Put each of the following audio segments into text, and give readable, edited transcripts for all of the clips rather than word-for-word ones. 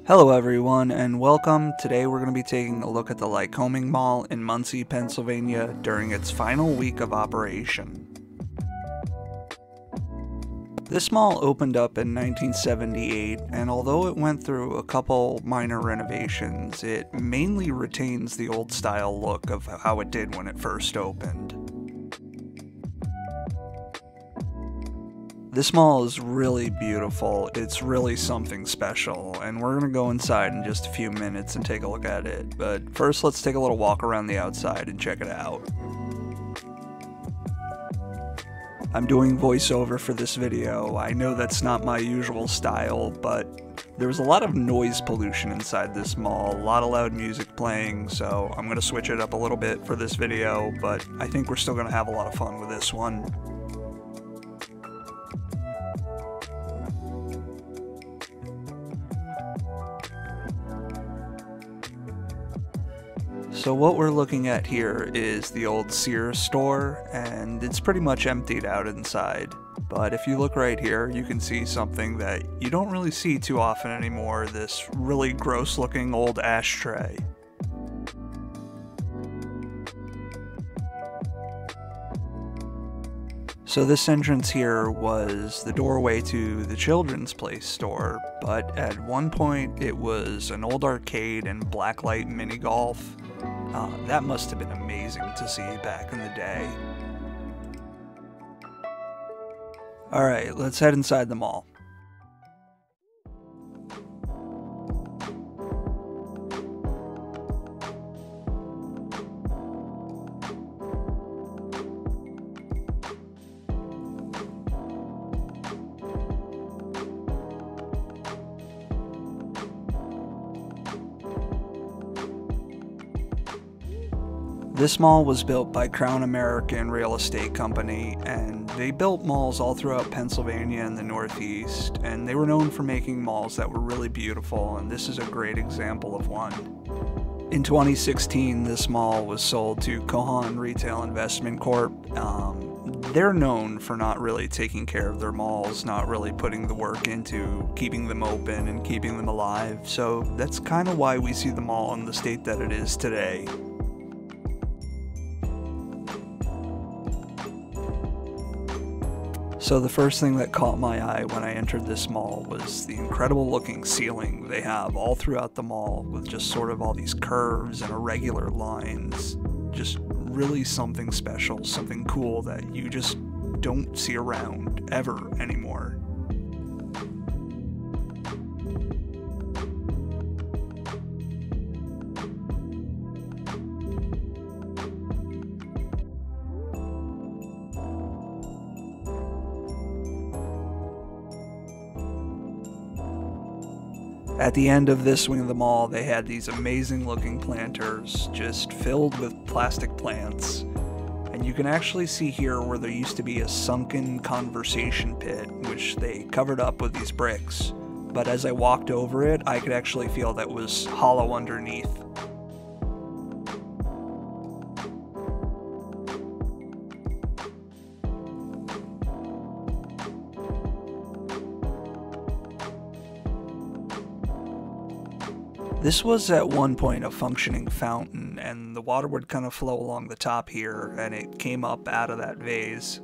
Hello everyone and welcome. Today we're going to be taking a look at the Lycoming Mall in Muncy, Pennsylvania during its final week of operation. This mall opened up in 1978, and although it went through a couple minor renovations, it mainly retains the old style look of how it did when it first opened. This mall is really beautiful, it's really something special, and we're going to go inside in just a few minutes and take a look at it, but first let's take a little walk around the outside and check it out. I'm doing voiceover for this video. I know that's not my usual style, but there was a lot of noise pollution inside this mall, a lot of loud music playing, so I'm going to switch it up a little bit for this video, but I think we're still going to have a lot of fun with this one. So what we're looking at here is the old Sears store, and it's pretty much emptied out inside. But if you look right here, you can see something that you don't really see too often anymore, this really gross looking old ashtray. So this entrance here was the doorway to the Children's Place store, but at one point it was an old arcade and blacklight mini golf. That must have been amazing to see back in the day. Alright, let's head inside the mall. This mall was built by Crown American Real Estate Company, and they built malls all throughout Pennsylvania and the Northeast, and they were known for making malls that were really beautiful, and this is a great example of one. In 2016, this mall was sold to Cohan Retail Investment Corp. They're known for not really taking care of their malls, not really putting the work into keeping them open and keeping them alive, so that's kind of why we see the mall in the state that it is today. So the first thing that caught my eye when I entered this mall was the incredible looking ceiling they have all throughout the mall, with just sort of all these curves and irregular lines. Just really something special, something cool that you just don't see around ever anymore. At the end of this wing of the mall, they had these amazing looking planters just filled with plastic plants. And you can actually see here where there used to be a sunken conversation pit, which they covered up with these bricks. But as I walked over it, I could actually feel that it was hollow underneath. This was at one point a functioning fountain, and the water would kind of flow along the top here, and it came up out of that vase.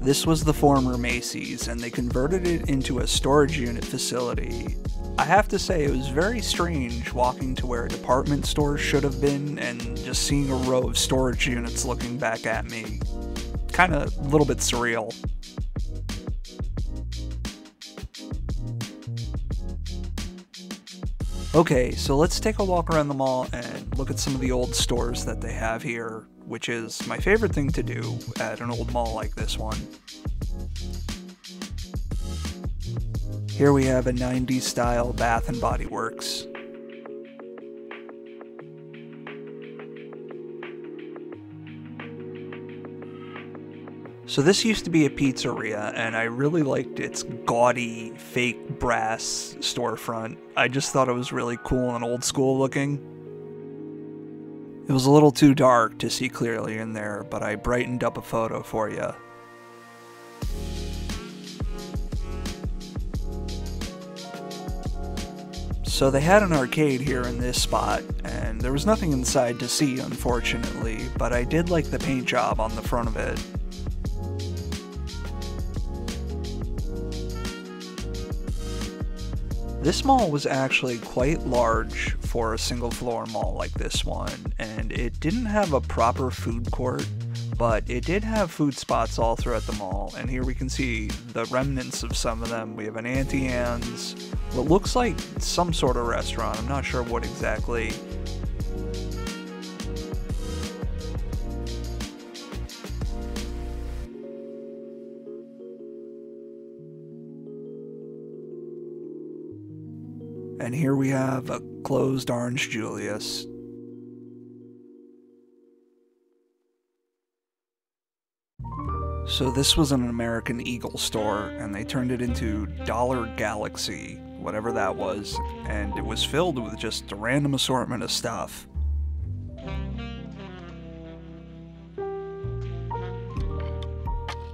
This was the former Macy's, and they converted it into a storage unit facility. I have to say, it was very strange walking to where a department store should have been and just seeing a row of storage units looking back at me. Kinda a little bit surreal. Okay, so let's take a walk around the mall and look at some of the old stores that they have here, which is my favorite thing to do at an old mall like this one. Here we have a 90s style Bath and Body Works. So this used to be a pizzeria, and I really liked its gaudy, fake brass storefront. I just thought it was really cool and old school looking. It was a little too dark to see clearly in there, but I brightened up a photo for you. So they had an arcade here in this spot, and there was nothing inside to see, unfortunately, but I did like the paint job on the front of it. This mall was actually quite large for a single floor mall like this one, and it didn't have a proper food court, but it did have food spots all throughout the mall, and here we can see the remnants of some of them. We have an Auntie Anne's, what looks like some sort of restaurant, I'm not sure what exactly. And here we have a closed Orange Julius. So this was an American Eagle store, and they turned it into Dollar Galaxy, whatever that was, and it was filled with just a random assortment of stuff.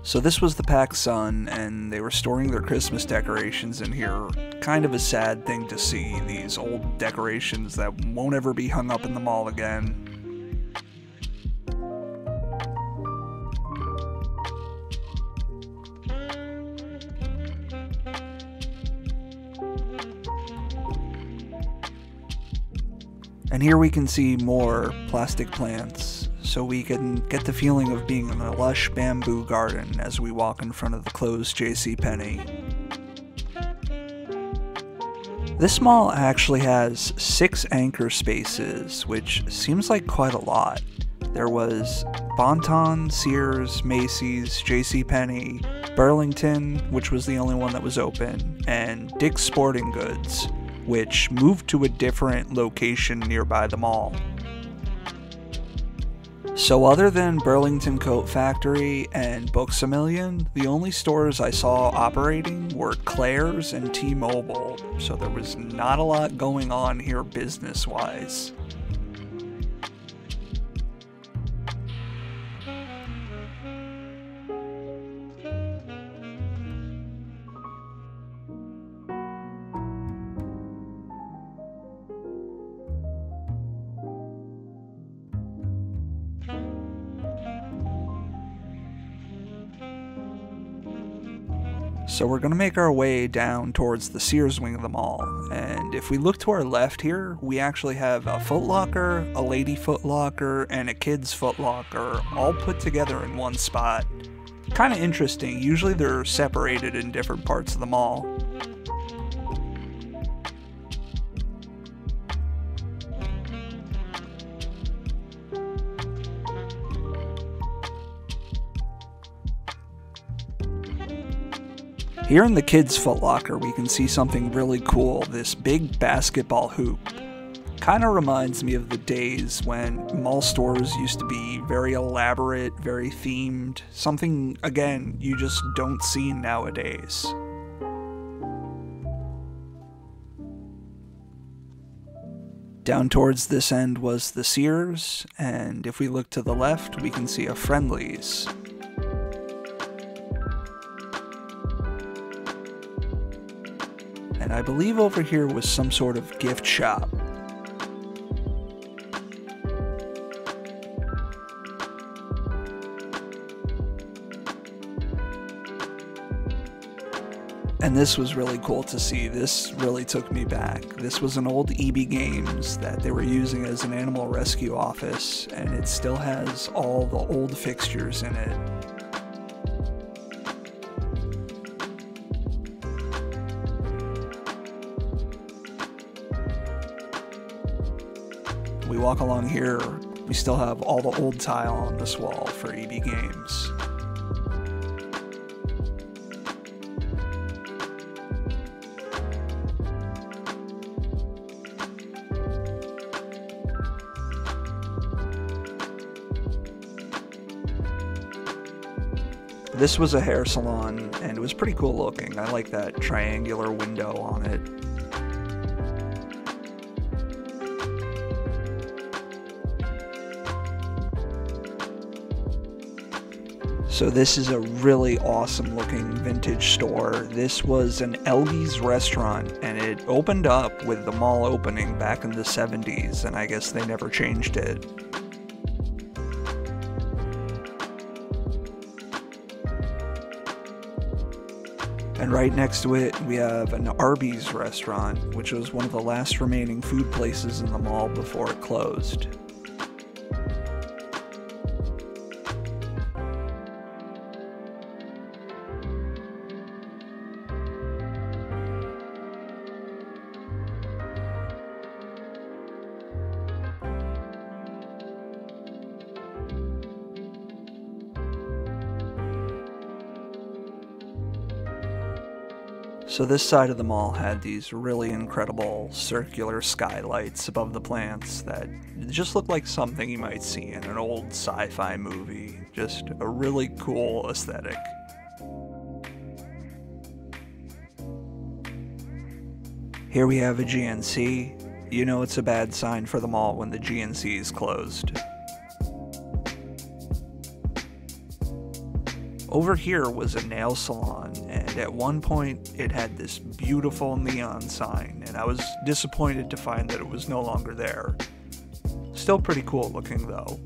So this was the PacSun, and they were storing their Christmas decorations in here. Kind of a sad thing to see, these old decorations that won't ever be hung up in the mall again. And here we can see more plastic plants, so we can get the feeling of being in a lush bamboo garden as we walk in front of the closed JCPenney. This mall actually has 6 anchor spaces, which seems like quite a lot. There was Bon-Ton, Sears, Macy's, JCPenney, Burlington, which was the only one that was open, and Dick's Sporting Goods, which moved to a different location nearby the mall. So other than Burlington Coat Factory and Books-A-Million, the only stores I saw operating were Claire's and T-Mobile, so there was not a lot going on here business-wise. So we're going to make our way down towards the Sears wing of the mall, and if we look to our left here, we actually have a Foot Locker, a Lady Foot Locker, and a Kids Foot Locker all put together in one spot. Kind of interesting, usually they're separated in different parts of the mall. Here in the Kids Foot Locker, we can see something really cool, this big basketball hoop. Kind of reminds me of the days when mall stores used to be very elaborate, very themed, something, again, you just don't see nowadays. Down towards this end was the Sears, and if we look to the left, we can see a Friendly's. And I believe over here was some sort of gift shop. And this was really cool to see. This really took me back. This was an old EB Games that they were using as an animal rescue office, and it still has all the old fixtures in it. We walk along here, we still have all the old tile on this wall for EB Games. This was a hair salon, and it was pretty cool looking. I like that triangular window on it. So this is a really awesome looking vintage store. This was an Elgie's restaurant, and it opened up with the mall opening back in the 70s, and I guess they never changed it. And right next to it, we have an Arby's restaurant, which was one of the last remaining food places in the mall before it closed. So this side of the mall had these really incredible circular skylights above the plants that just looked like something you might see in an old sci-fi movie. Just a really cool aesthetic. Here we have a GNC. You know it's a bad sign for the mall when the GNC is closed. Over here was a nail salon, and at one point it had this beautiful neon sign, and I was disappointed to find that it was no longer there. Still pretty cool looking though.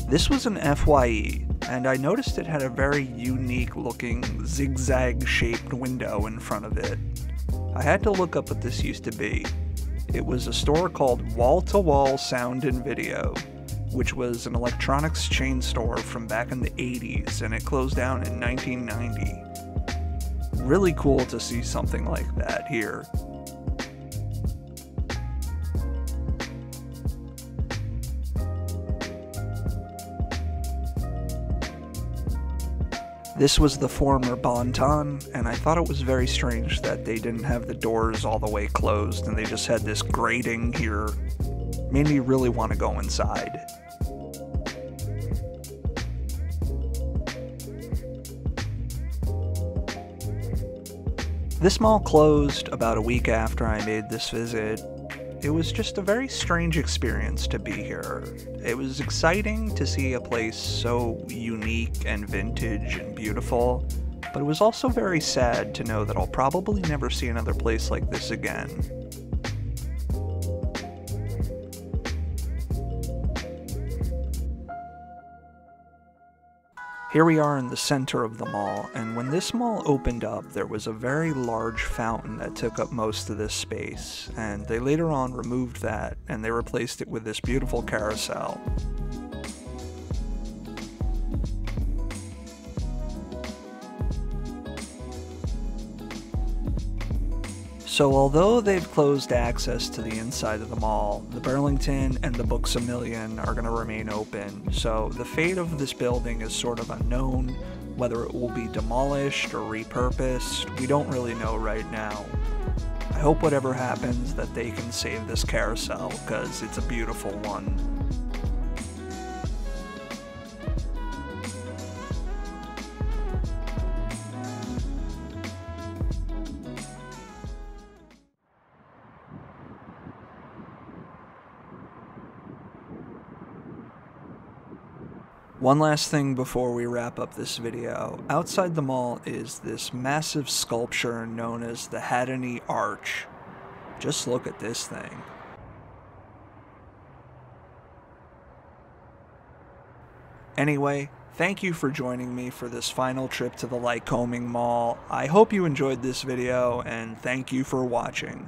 This was an FYE. And I noticed it had a very unique looking zigzag shaped window in front of it. I had to look up what this used to be. It was a store called Wall to Wall Sound and Video, which was an electronics chain store from back in the 80s, and it closed down in 1990. Really cool to see something like that here. This was the former Bon-Ton, and I thought it was very strange that they didn't have the doors all the way closed and they just had this grating here. Made me really want to go inside. This mall closed about a week after I made this visit. It was just a very strange experience to be here. It was exciting to see a place so unique and vintage and beautiful, but it was also very sad to know that I'll probably never see another place like this again. Here we are in the center of the mall, and when this mall opened up, there was a very large fountain that took up most of this space, and they later on removed that, and they replaced it with this beautiful carousel. So although they've closed access to the inside of the mall, the Burlington and the Books A Million are going to remain open, so the fate of this building is sort of unknown. Whether it will be demolished or repurposed, we don't really know right now. I hope whatever happens that they can save this carousel, because it's a beautiful one. One last thing before we wrap up this video. Outside the mall is this massive sculpture known as the Haddoney Arch. Just look at this thing. Anyway, thank you for joining me for this final trip to the Lycoming Mall. I hope you enjoyed this video, and thank you for watching.